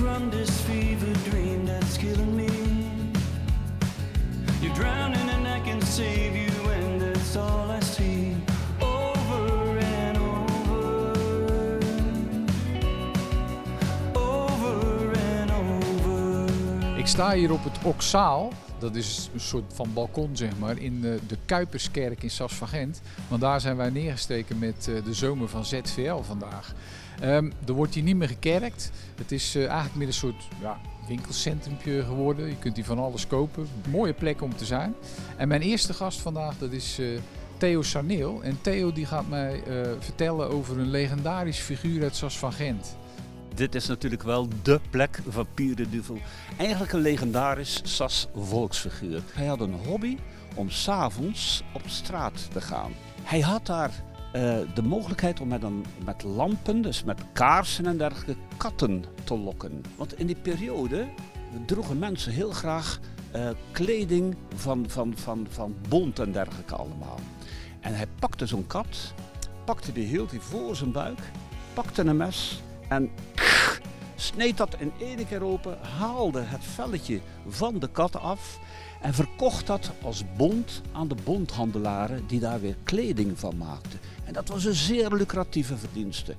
from this fever dream that's killing me. You're drowning and I can save you, and that's all I see. Over and over, over and over. Ik sta hier op het Okzaal. Dat is een soort van balkon, zeg maar, in de Kuiperskerk in Sas van Gent. Want daar zijn wij neergesteken met de zomer van ZVL vandaag. Er wordt hier niet meer gekerkt. Het is eigenlijk meer een soort winkelcentrumpje geworden. Je kunt hier van alles kopen. Mooie plek om te zijn. En mijn eerste gast vandaag, dat is Theo Sarneel. En Theo die gaat mij vertellen over een legendarisch figuur uit Sas van Gent. Dit is natuurlijk wel dé plek van Pier de Duvel. Eigenlijk een legendarisch Sas volksfiguur. Hij had een hobby om 's avonds op straat te gaan. Hij had daar de mogelijkheid om met lampen, dus met kaarsen en dergelijke, katten te lokken. Want in die periode droegen mensen heel graag kleding van bont en dergelijke allemaal. En hij pakte zo'n kat, hield hij voor zijn buik, pakte een mes en sneed dat in één keer open, haalde het velletje van de kat af en verkocht dat als bont aan de bonthandelaren die daar weer kleding van maakten. En dat was een zeer lucratieve verdienste.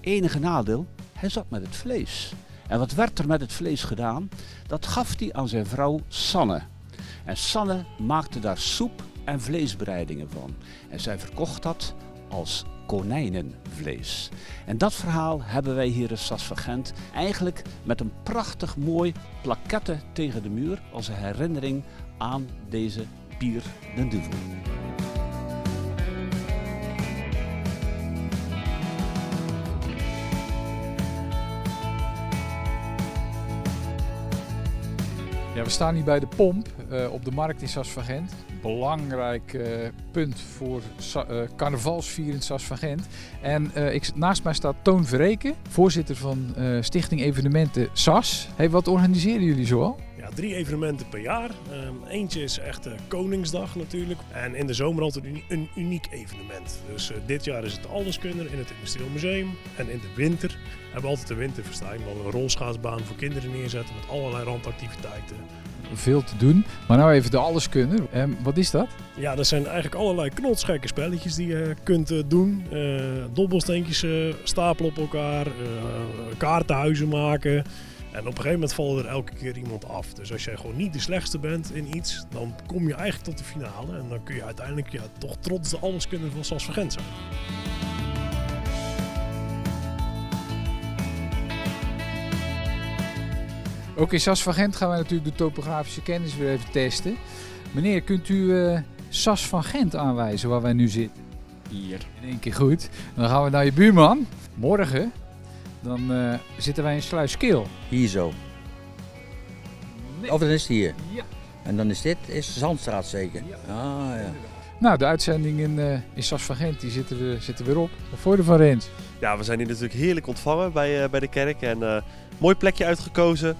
Enige nadeel, hij zat met het vlees. En wat werd er met het vlees gedaan? Dat gaf hij aan zijn vrouw Sanne. En Sanne maakte daar soep en vleesbereidingen van. En zij verkocht dat als konijnenvlees. En dat verhaal hebben wij hier in Sas van Gent eigenlijk met een prachtig mooi plaquette tegen de muur als een herinnering aan deze Pier den Duvel. Ja, we staan hier bij de pomp op de markt in Sas van Gent. Belangrijk punt voor carnavalsvierend Sas van Gent. En naast mij staat Toon Verreken, voorzitter van Stichting Evenementen Sas. Hey, wat organiseren jullie zoal? Ja, 3 evenementen per jaar. Eentje is echt Koningsdag natuurlijk. En in de zomer altijd een uniek evenement. Dus dit jaar is het Alleskunner in het Industrieel Museum. En in de winter hebben we altijd de winterfestijn. Waar we een rolschaatsbaan voor kinderen neerzetten met allerlei randactiviteiten. Veel te doen, maar nou even de Alleskunner. Wat is dat? Ja, dat zijn eigenlijk allerlei knotsgekke spelletjes die je kunt doen. Dobbelsteentjes stapelen op elkaar, kaartenhuizen maken. En op een gegeven moment valt er elke keer iemand af. Dus als jij gewoon niet de slechtste bent in iets, dan kom je eigenlijk tot de finale. En dan kun je uiteindelijk toch trots de Alleskunner van Sas van Gent zijn. Ook in Sas van Gent gaan wij natuurlijk de topografische kennis weer even testen. Meneer, kunt u Sas van Gent aanwijzen waar wij nu zitten? Hier. In één keer goed. Dan gaan we naar je buurman. Morgen, dan zitten wij in Sluiskil. Hier zo. Nee. Of dan is het hier. Ja. En dan is dit Zandstraat zeker? Ja. Ah ja. Nou, de uitzending in Sas van Gent die zitten weer op. Wat vond je ervan, Rens? Ja, we zijn hier natuurlijk heerlijk ontvangen bij de kerk. En mooi plekje uitgekozen.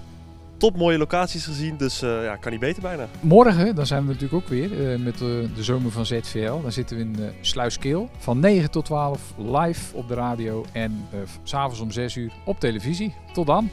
Top mooie locaties gezien, dus kan niet beter bijna. Morgen, dan zijn we natuurlijk ook weer met de zomer van ZVL. Dan zitten we in Sluiskil. Van 9 tot 12 live op de radio en 's avonds om 6 uur op televisie. Tot dan!